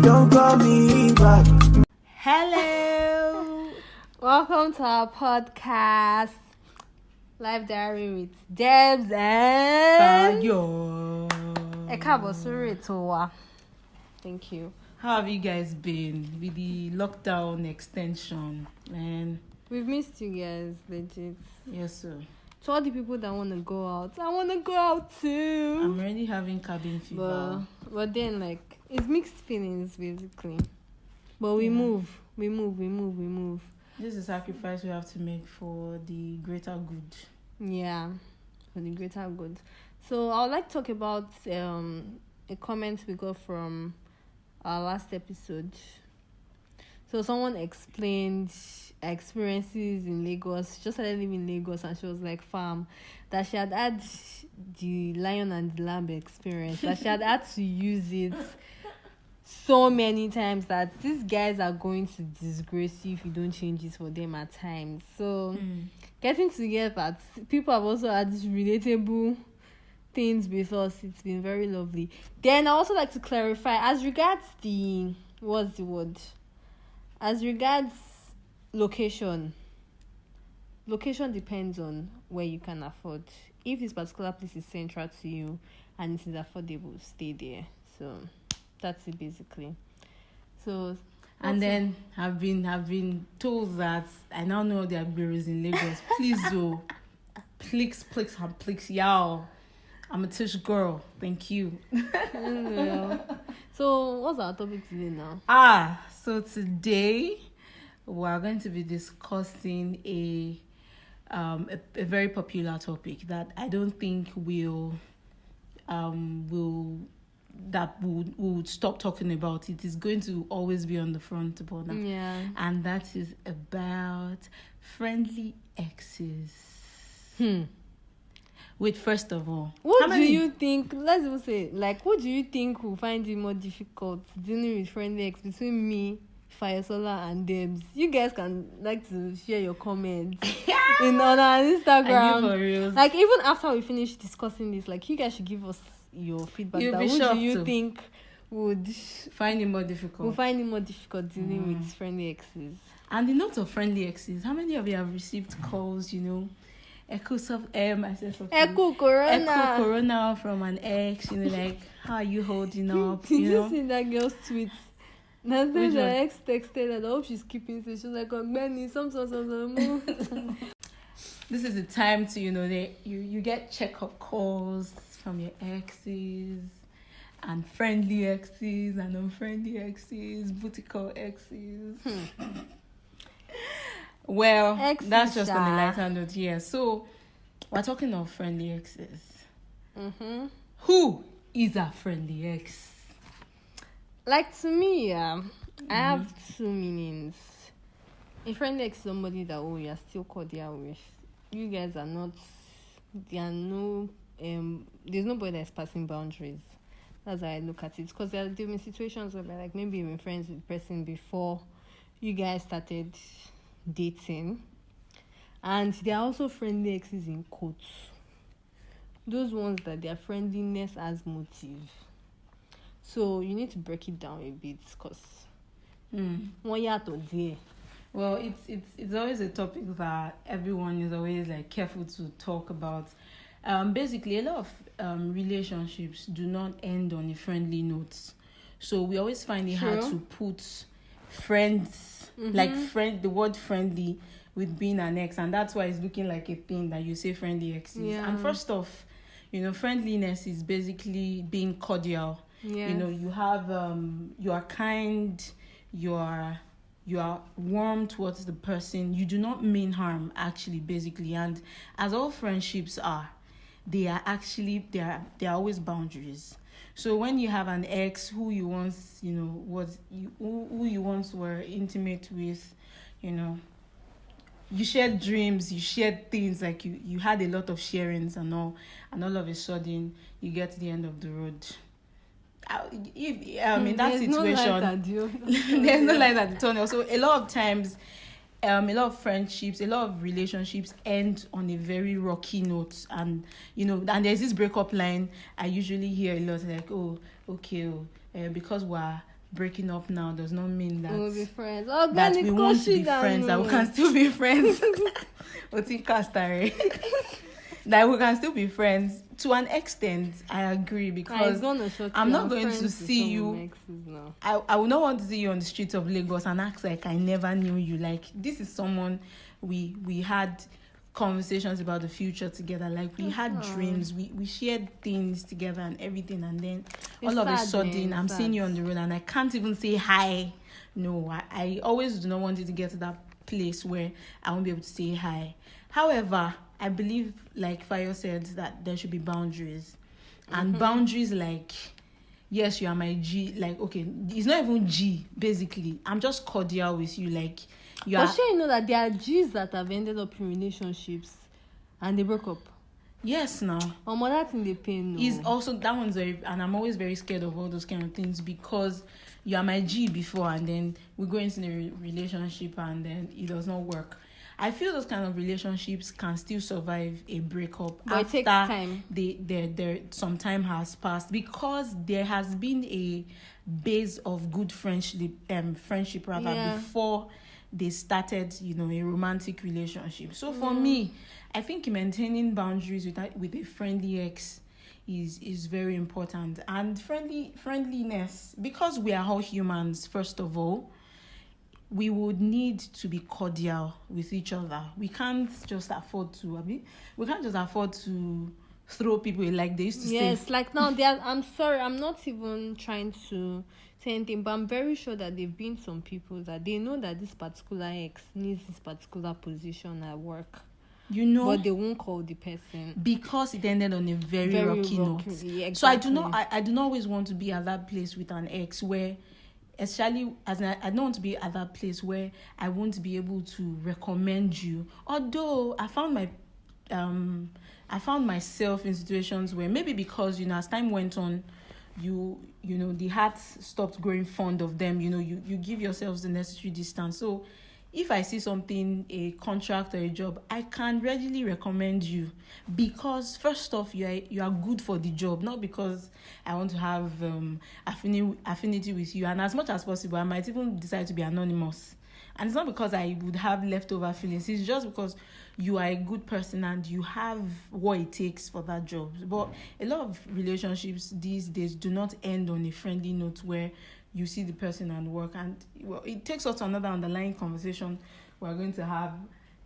don't call me back. Hello, welcome to our podcast, Live Diary with Debs and Fayo. Ẹ káàbọ̀ sórí ètò wa. Thank you. How have you guys been with the lockdown extension, man? We've missed you guys, legit. Yes, sir. To all the people that want to go out, I want to go out too. I'm already having cabin fever. But then, like, it's mixed feelings, basically. But we move. This is a sacrifice we have to make for the greater good. Yeah, for the greater good. So I would like to talk about a comment we got from our last episode. So someone explained her experiences in Lagos. She just started living in Lagos and she was like, fam, that she had the lion and the lamb experience, that she had to use it so many times that these guys are going to disgrace you if you don't change it for them at times. So getting together, people have also had relatable things with us. It's been very lovely. Then I also like to clarify as regards as regards location depends on where you can afford. If this particular place is central to you and it is affordable, stay there. So that's it basically. So and then I've been told that I now know there are bureaus in Lagos. Please do. Please, y'all. I'm a Tish girl. Thank you. Yeah. So what's our topic today now? So today we're going to be discussing a very popular topic that I don't think we'll stop talking about. It is going to always be on the front burner. Yeah. And that is about friendly exes. Wait, first of all, what do you think? Let's even say, like, what do you think will find it more difficult dealing with friendly ex between me, Fayo, and Debs? You guys can like to share your comments on our Instagram. For real. Like, even after we finish discussing this, like, you guys should give us your feedback. You'll be who shocked do you too. think would Find it more difficult. dealing with friendly exes? And the note of friendly exes, how many of you have received calls, Echo Corona from an ex, like, how are you holding up? Did you see that girl's tweet? That says the ex texted and I hope she's keeping safe. She was like, Benny, some. This is the time to, you get checkup calls from your exes and friendly exes and unfriendly exes, booty call exes. Well, that's just on a lighter note here. So, we're talking of friendly exes. Who is a friendly ex? Like, to me, I have two meanings. A friendly ex is somebody that, you are still cordial with. You guys are not, there's nobody that's passing boundaries. That's how I look at it. Because there have been situations where, like, maybe you've been friends with the person before you guys started dating, and there are also friendly exes in quotes, those ones that their friendliness has motive. So you need to break it down a bit, because one year to day. Well, it's always a topic that everyone is always like careful to talk about. Basically, a lot of relationships do not end on a friendly note, so we always find it hard to put friends the word friendly with being an ex, and that's why it's looking like a thing that you say friendly exes. And first off, friendliness is basically being cordial. You have you are kind, you are warm towards the person, you do not mean harm, actually, basically. And as all friendships are, they are always boundaries. So when you have an ex who you once, who you once were intimate with, you shared dreams, you shared things, like you had a lot of sharings and all of a sudden you get to the end of the road. In that situation, there's no light at the tunnel. So a lot of times, a lot of friendships, a lot of relationships end on a very rocky note, and and there's this breakup line I usually hear a lot, like, because we're breaking up now does not mean that We'll be friends. Oh, that Granny, we won't be Koshi, friends, that we no. can still be friends. That we can still be friends to an extent. I agree, because I'm not going to see you. I will not want to see you on the streets of Lagos and act like I never knew you. Like, this is someone we had conversations about the future together. Like, we had dreams, we shared things together and everything, and then all of a sudden I'm seeing you on the road and I can't even say hi. No, I always do not want you to get to that place where I won't be able to say hi. However, I believe, like Fayo said, that there should be boundaries. And boundaries, like, yes, you are my G. Like, okay, it's not even G, basically. I'm just cordial with you. Like, you are... But sure, you know that there are G's that have ended up in relationships and they broke up. Yes, now. That's in the pain. No. Is also, that one's very... And I'm always very scared of all those kind of things, because you are my G before and then we go into the relationship and then it does not work. I feel those kind of relationships can still survive a breakup, but after it takes time. Some time has passed, because there has been a base of good friendship before they started, a romantic relationship. So for me, I think maintaining boundaries with a friendly ex is very important. And friendliness, because we are all humans, first of all, we would need to be cordial with each other. We can't just afford to, throw people away like they used to say. Yes, like now, I'm sorry, I'm not even trying to say anything, but I'm very sure that there've been some people that they know that this particular ex needs this particular position at work. But they won't call the person. Because it ended on a very rocky note. Yeah, exactly. So I do not always want to be at that place with an ex where, especially as I don't want to be at that place where I won't be able to recommend you. Although I found myself in situations where, maybe because as time went on, the heart stopped growing fond of them. You give yourselves the necessary distance. So if I see something, a contract or a job, I can readily recommend you, because first off, you are good for the job, not because I want to have affinity with you. And as much as possible, I might even decide to be anonymous. And it's not because I would have leftover feelings. It's just because you are a good person and you have what it takes for that job. But a lot of relationships these days do not end on a friendly note where you see the person and work. And it takes us to another underlying conversation we're going to have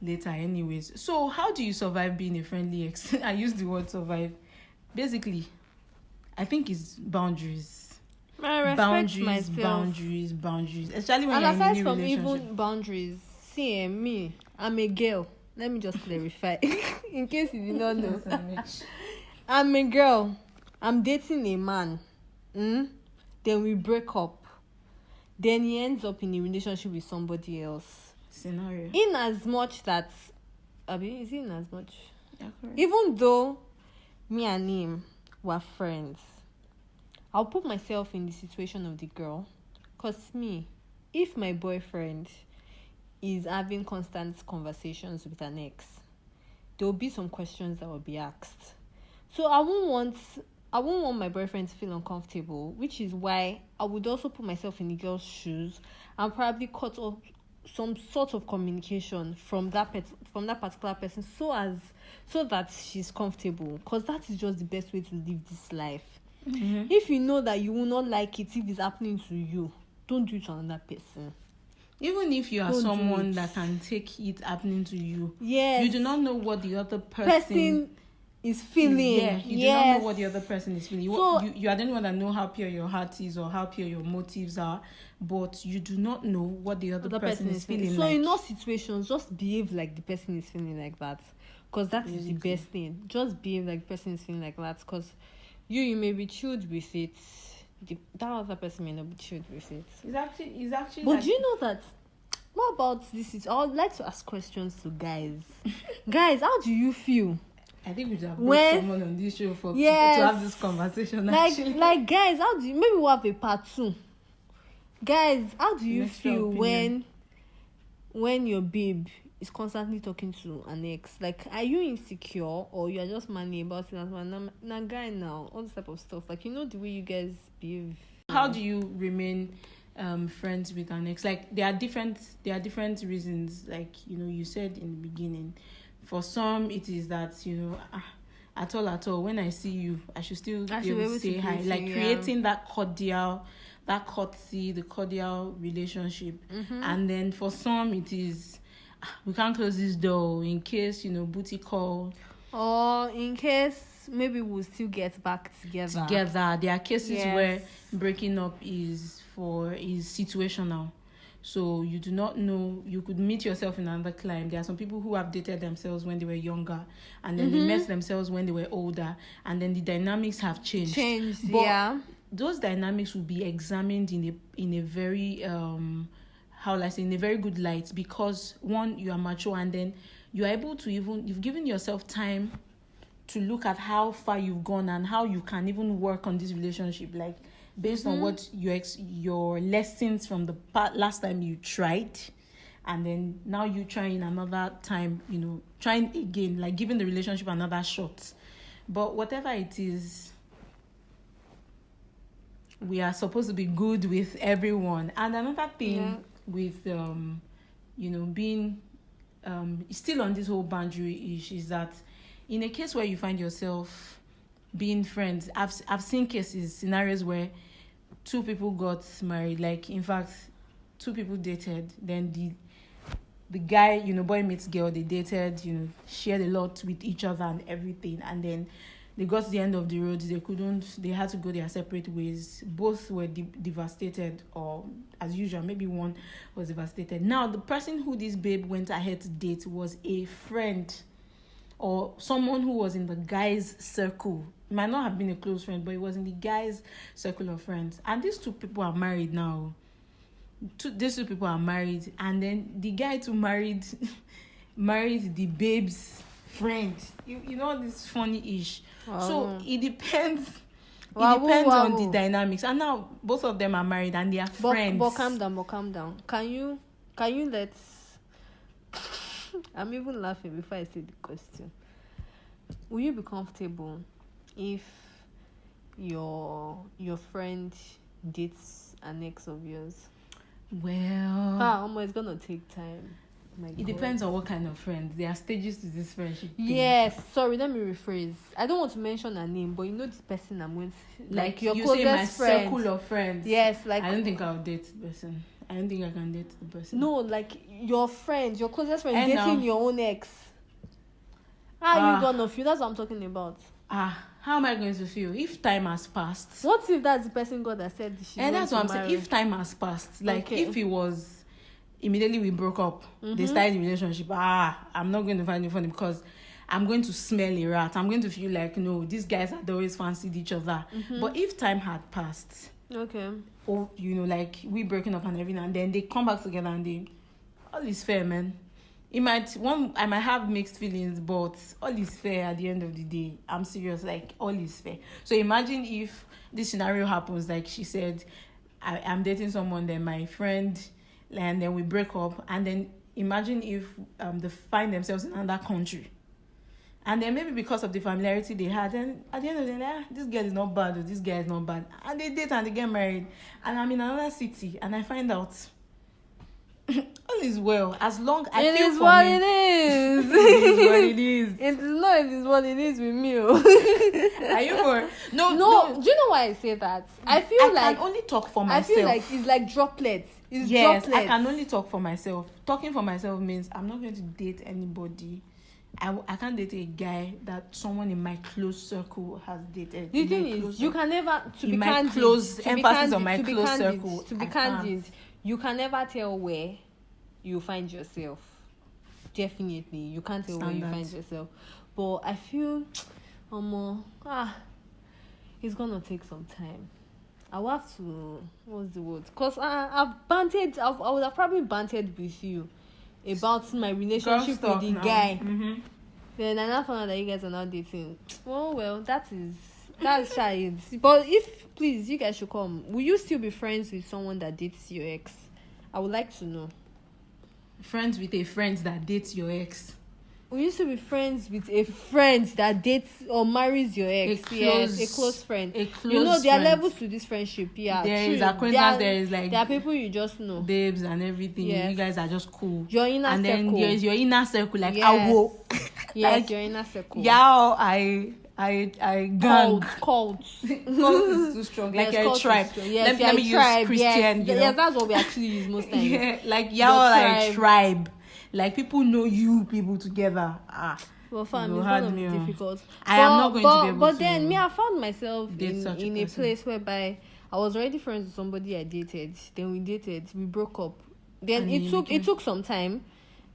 later anyways. So how do you survive being a friendly ex? I use the word survive. Basically, I think it's boundaries. I respect myself. Boundaries. Especially when you're in a new relationship. And aside from even boundaries, see, me, I'm a girl. Let me just clarify, in case you did not know. I'm a girl. I'm dating a man. Then we break up. Then he ends up in a relationship with somebody else. Scenario. In as much that, is it in as much? Yeah, correct. Even though me and him were friends, I'll put myself in the situation of the girl. Because if my boyfriend is having constant conversations with an ex, there will be some questions that will be asked. So I won't want my boyfriend to feel uncomfortable, which is why I would also put myself in the girl's shoes and probably cut off some sort of communication from that particular person, so that she's comfortable. Because that is just the best way to live this life. Mm-hmm. If you know that you will not like it if it's happening to you, don't do it to another person. Even if you are someone that can take it happening to you, yes, you do not know what the other person is feeling. You do not know what the other person is feeling. So, you are the only one that know how pure your heart is or how pure your motives are, but you do not know what the other person is feeling. So in those situations, just behave like the person is feeling like that, because that is the best thing. Just behave like the person is feeling like that, because you may be chilled with it. That other person may not be chilled with it. It's actually. But do you know that? What about this? I would like to ask questions to guys. Guys, how do you feel? I think we should have brought someone on this show to have this conversation. Like guys, how do you? Maybe we'll have a part 2. Guys, how do you feel when your babe is constantly talking to an ex? Like, are you insecure or you are just manly about it as well? Now, guy, now all this type of stuff. Like, the way you guys behave. How do you remain friends with an ex? Like there are different reasons. Like, you said in the beginning, for some it is that, at all, when I see you, I should still be able to say hi. Like creating that courtesy, the cordial relationship. And then for some it is, we can't close this door in case, booty call. Or in case maybe we'll still get back together. There are cases where breaking up is situational. So you do not know, you could meet yourself in another climb. There are some people who have dated themselves when they were younger, and then they met themselves when they were older, and then the dynamics have changed. But those dynamics will be examined in a very in a very good light, because one, you are mature, and then you are able to you've given yourself time to look at how far you've gone and how you can even work on this relationship, like based on what your lessons from the last time you tried, and then now you trying another time, trying again, like giving the relationship another shot. But whatever it is, we are supposed to be good with everyone. And another thing with being still on this whole boundary issue is that in a case where you find yourself being friends, I've seen scenarios where two people got married. Like, in fact, two people dated, then the guy, boy meets girl, they dated, shared a lot with each other and everything, and then they got to the end of the road, they had to go their separate ways. Both were devastated, or as usual, maybe one was devastated. Now, the person who this babe went ahead to date was a friend, or someone who was in the guy's circle. It might not have been a close friend, but it was in the guy's circle of friends. And these two people are married now. These two people are married, and then the guy too married the babe's friend. You know, this funny-ish. Wow. So it depends. On the dynamics. And now both of them are married and they are friends. But calm down. Can you let... I'm even laughing before I say the question. Will you be comfortable if your friend dates an ex of yours? Well, it's gonna take time. It depends on what kind of friends. There are stages to this friendship thing. Yes, sorry, let me rephrase. I don't want to mention her name, but this person I'm with, like your you closest say, my friend. circle of friends. Yes, like I don't think I'll date the person. I don't think I can date the person. No, like your friend, your closest friend dating your own ex. How you gonna feel? That's what I'm talking about. How am I going to feel if time has passed? What if that's the person God that said she and that's what I'm saying. If time has passed, like if it was immediately we broke up, they started the relationship. I'm not going to find it funny because I'm going to smell a rat. I'm going to feel like, no, these guys had always fancied each other. But if time had passed, or like we breaking up and everything, and then they come back together and all is fair, man. I might have mixed feelings, but all is fair at the end of the day. I'm serious, like all is fair. So imagine if this scenario happens, like she said, I'm dating someone, then my friend, and then we break up, and then imagine if they find themselves in another country, and then maybe because of the familiarity they had, and at the end of the day, this girl is not bad, or this guy is not bad, and they date and they get married, and I'm in another city, and I find out all is well, as long as it is what it is. It is what it is. It is not. It is what it is with me. Are you for no? Do you know why I say that? I can only talk for myself. I feel like it's like droplets. Yes, droplets. I can only talk for myself. Talking for myself means I'm not going to date anybody. I can't date a guy that someone in my close circle has dated. The thing is, you can never to be candid. To be candid, you can never tell where you find yourself. Definitely, you can't tell where you find yourself. But I feel, it's gonna take some time. I will have to, what's the word? Because I would have probably bantered with you about my relationship with the guy. Then I now found out that you guys are now dating. Well, that's shy. But if, please, you guys should come. Will you still be friends with someone that dates your ex? I would like to know. Friends with a friend that dates your ex. we used to be friends with a friend that dates or marries your ex. A close friend. A close you know, there are friend. levels to this friendship. Yeah, There true. is acquaintance. There is like there are people you just know. Debs and everything. Yes. You guys are just cool. Your inner and circle. then there is your inner circle, like Yes. awo. Yes, like, your inner circle. yeah, I gang. Cult. Cult is too strong. Like Yes, you're a cult is tribe. strong. Yes, Let me use tribe. Christian. Yes. You know? Yes, that's what we actually use most times. Yeah, like Your y'all are a tribe. tribe. Like people know you people together. Well, fam, You it's had gonna me be on. difficult. I am not going to be able But to then me, I found myself date such a in a person. place whereby I was already friends with somebody I dated. Then we dated, we broke up. Then And it took some time.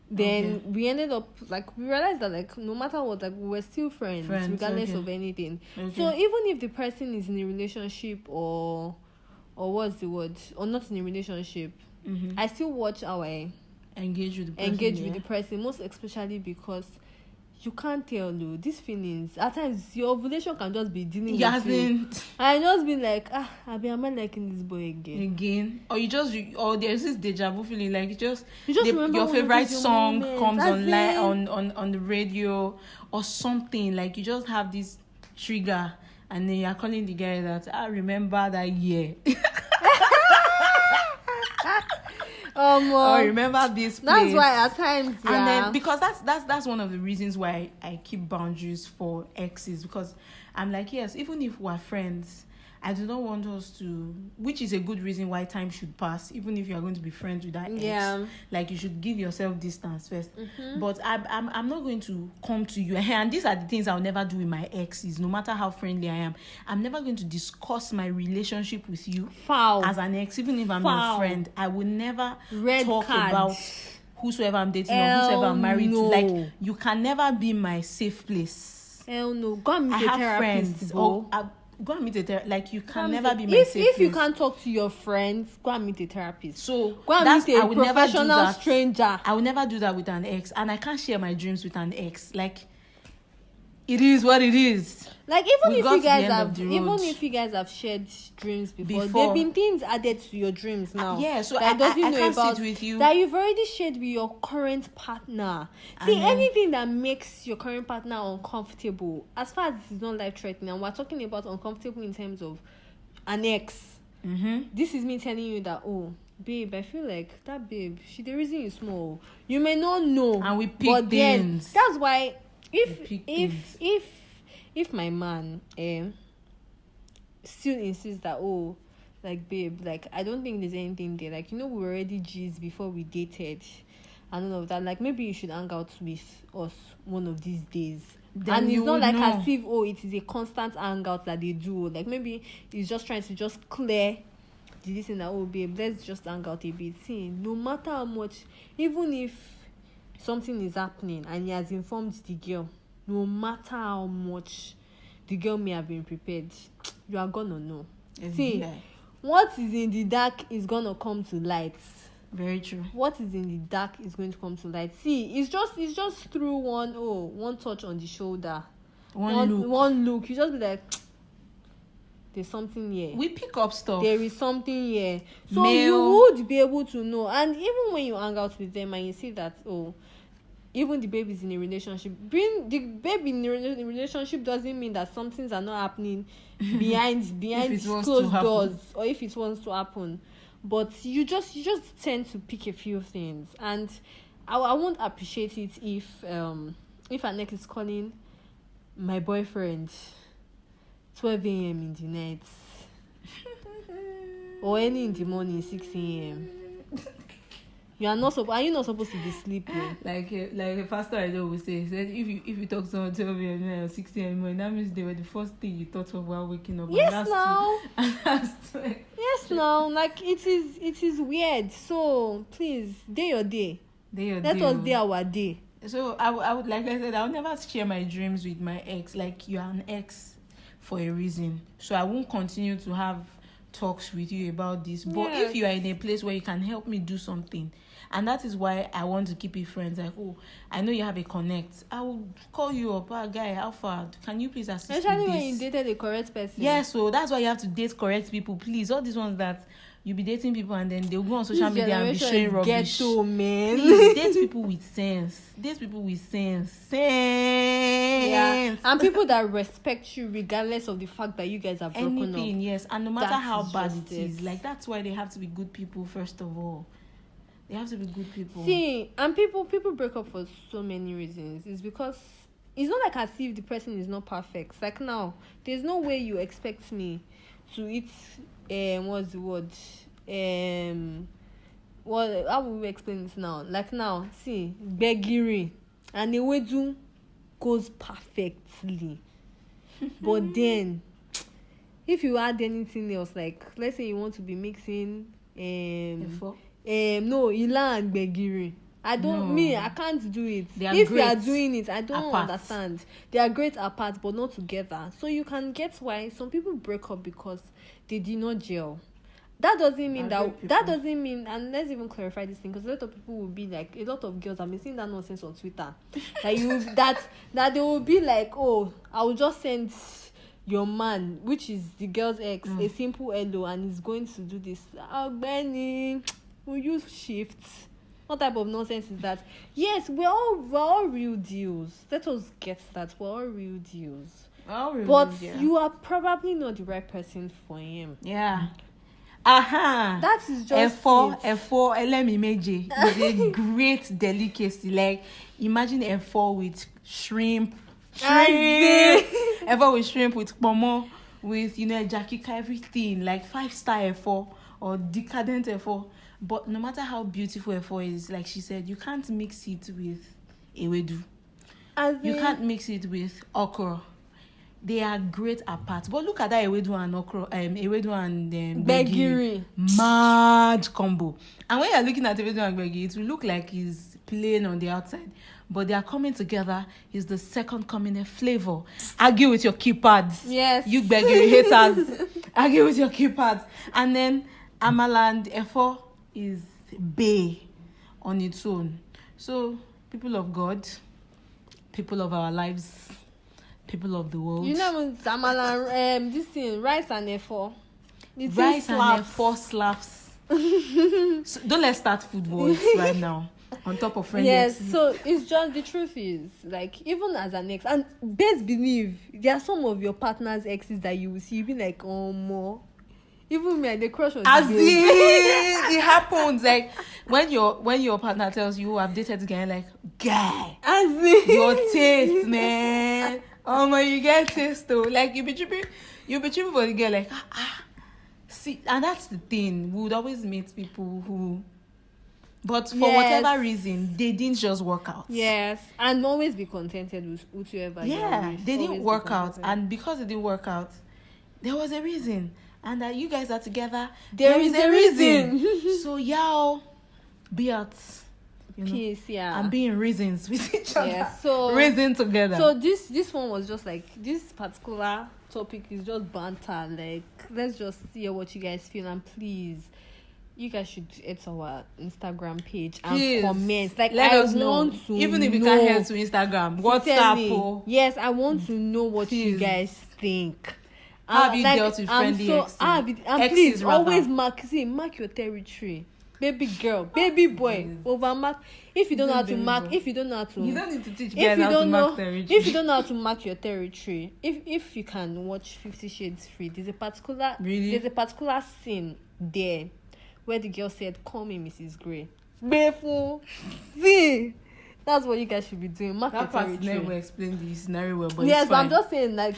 Then Okay. we ended up like we realized that like no matter what, like we were still friends regardless okay. of anything. Okay. So even if the person is in a relationship or what's the word, or not in a relationship, Mm-hmm. I still watch how I Engage with the person. with the person, most especially because you can't tell though these feelings at times your ovulation can just be dealing with you Hasn't and just be like am I liking this boy again, or you just or there's this deja vu feeling, like you just remember your one of favorite those song moments. comes That's online it. on the radio or something, like you just have this trigger and then you're calling the guy that I remember that year. Or remember this place. That's why at times And then because that's one of the reasons why I keep boundaries for exes, because I'm like, yes, even if we're friends, I do not want us to, which is a good reason why time should pass, even if you are going to be friends with that ex. Like you should give yourself distance first. Mm-hmm. But I'm not going to come to you, and these are the things I'll never do with my exes, no matter how friendly I am. I'm never going to discuss my relationship with you as an ex, even if I'm your friend. I will never talk about whosoever I'm dating or whosoever I'm married to. Like, you can never be my safe place. Hell no. Go and meet a therapist. Go and meet a therapist. Like, you can never be my safe place. If you can't talk to your friends, go and meet a therapist. So go and meet a professional stranger. I will never do that with an ex, and I can't share my dreams with an ex. Like, it is what it is. Like even if you guys have shared dreams before. There've been things added to your dreams now. So I can't sit with you that you've already shared with your current partner. See, anything that makes your current partner uncomfortable, as far as it's not life threatening, and we're talking about uncomfortable in terms of an ex. Mm-hmm. This is me telling you that, oh babe, I feel like that babe, she the reason is small. You may not know, and we pick things. That's why if my man still insists that, oh, like babe, like I don't think there's anything there, like, you know, we were already G's before we dated and all of that, like maybe you should hang out with us one of these days. Then and it's not like as if it is a constant hangout that they do. Like maybe he's just trying to just clear this thing that, oh babe, let's just hang out a bit. See, no matter how much, even if something is happening and he has informed the girl, no matter how much the girl may have been prepared, you are gonna know. See, what is in the dark is gonna come to light. Very true. What is in the dark is going to come to light. See, it's just through one touch on the shoulder, one look. You just be like, there's something here. We pick up stuff. There is something here. So you would be able to know. And even when you hang out with them and you see that, even the baby is in a relationship, being the baby in a relationship doesn't mean that some things are not happening behind closed doors, or if it wants to happen. But you just tend to pick a few things, and I won't appreciate it if an ex is calling my boyfriend 12 a.m. in the night or early in the morning 6 a.m. Are you not supposed to be sleeping? Like a pastor I know will say, he said, if you talk to someone 12 a.m. or 6 a.m, that means they were the first thing you thought of while waking up. Yes, now. Yes, now. Like it is weird. So please, day your day. Let us day our day. So I would, like I said, I would never share my dreams with my ex. Like, you are an ex for a reason. So I won't continue to have talks with you about this. But if you are in a place where you can help me do something, and that is why I want to keep you friends, like, I know you have a connect, I will call you up, guy, how far can you please assist especially with this? When you dated the correct person. So that's why you have to date correct people, please. All these ones that you'll be dating people and then they'll go on social This media and be generation showing is rubbish. ghetto, man. Please, date people with sense. Date people with sense. Yeah, and people that respect you regardless of the fact that you guys are broken Anything, up. yes. And no matter That how is bad just it is, it. like that's why they have to be good people first of all. They have to be good people. See, and people break up for so many reasons. It's because it's not like as if the person is not perfect. Like now, there's no way you expect me to eat what's the word? What, how will we explain this now? Like now, see, begiri and the wedu goes perfectly. But then if you add anything else, like let's say you want to be mixing no, ila and begiri. I can't do it. If you are doing it, I don't understand. They are great apart, but not together. So you can get why some people break up because they did not gel. That doesn't mean and let's even clarify this thing, because a lot of people will be like, a lot of girls have been seeing that nonsense on Twitter. That they will be like, oh, I will just send your man, which is the girl's ex, a simple hello, and he's going to do this. Oh, Benny, we'll use shifts. What type of nonsense is that? Yes, we're all real deals. Let us get that. We're all real deals. You are probably not the right person for him. Yeah. That is just F4 LM meji is a great delicacy. Like imagine F4 with shrimp, F4 with shrimp, with pomo, with jakika, everything, like 5-star F4 or decadent F4. But no matter how beautiful F4 is, like she said, you can't mix it with ewedu. You can't mix it with okra. They are great apart. But look at that ewedu and okra, ewedu and begiri. Mad combo. And when you're looking at ewedu and begiri, it will look like it's plain on the outside. But they are coming together. Is the second coming flavor. Argue with your keypads. Yes. You begiri haters. Argue with your keypads. And then amala and efo is bay on its own. So, people of God, people of our lives, people of the world. You know, Samala, this thing, rice and F4. Rice and F4 slaps. So don't let's start food wars right now. On top of friendly. Yes, so it's just the truth is, like, even as an ex, and best believe there are some of your partner's exes that you will see, you be like, oh more. Even me, the crush on as it happens, like when your partner tells you I've dated this guy, like guy, as your taste, man. Oh my, you get taste though. Like you be tripping for the girl, like see, and that's the thing. We would always meet people who, but for whatever reason, they didn't just work out. Yes, and always be contented with whoever. Yeah, they didn't work out, and because it didn't work out, there was a reason. And that you guys are together, there is a reason. So y'all be at peace, yeah, and being reasons with each other. Yeah, so reason together. So this one was just like, this particular topic is just banter. Like, let's just see what you guys feel, and please, you guys should head to our Instagram page and comment. Like, let us want know. To even if you know, can't head to Instagram, WhatsApp. Yes, I want to know what you guys think. How have you dealt with friendly exes? And please always mark your territory. Baby girl, baby boy, over mark. If you don't know how to mark, you don't need to teach guys how to mark territory. If you don't know how to mark your territory, if you can watch 50 Shades Free, there's a particular scene there where the girl said, "Call me Mrs. Grey." Beautiful. See, that's what you guys should be doing. Mark your territory. That part never explained the scenario well, but yes, it's but fine. I'm just saying, like.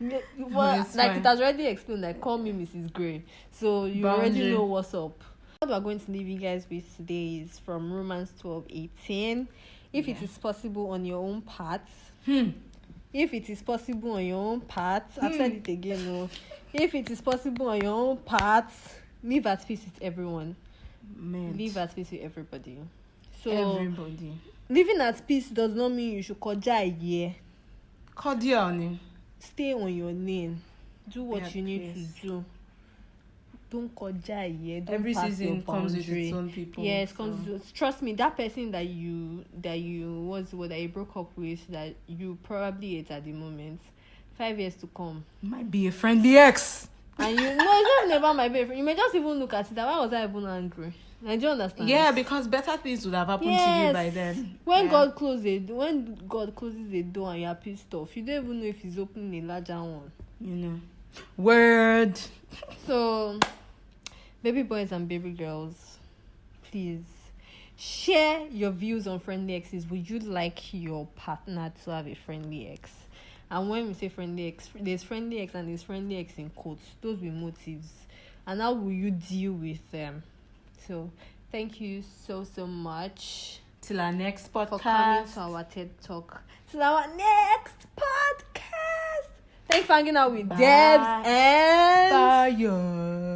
Like it has already explained, like, call me Mrs. Grey, so you already know what's up. What we're going to leave you guys with today is from Romans 12:18. If it is possible on your own part, if it is possible on your own part, I've said it again. No, if it is possible on your own part, live at peace with everyone. Live at peace with everybody. So everybody living at peace does not mean you should cordial. Stay on your lane. Do what you need to do. Don't cordial. Every season comes with its own people. Yes, trust me, that person that you broke up with, that you probably hate at the moment, 5 years to come, might be a friendly ex. And it's not even about my boyfriend. You may just even look at it that why was I even angry? I don't understand. Yeah, because better things would have happened to you by then. When God closes the door and you're pissed off, you don't even know if he's opening a larger one. You know. Word. So, baby boys and baby girls, please share your views on friendly exes. Would you like your partner to have a friendly ex? And when we say friendly ex, there's friendly ex and there's friendly ex in quotes. Those be motives. And how will you deal with them? So, thank you so much. Till our next podcast. For coming to our TED Talk. Till our next podcast. Thanks for hanging out with Debs and Fayo.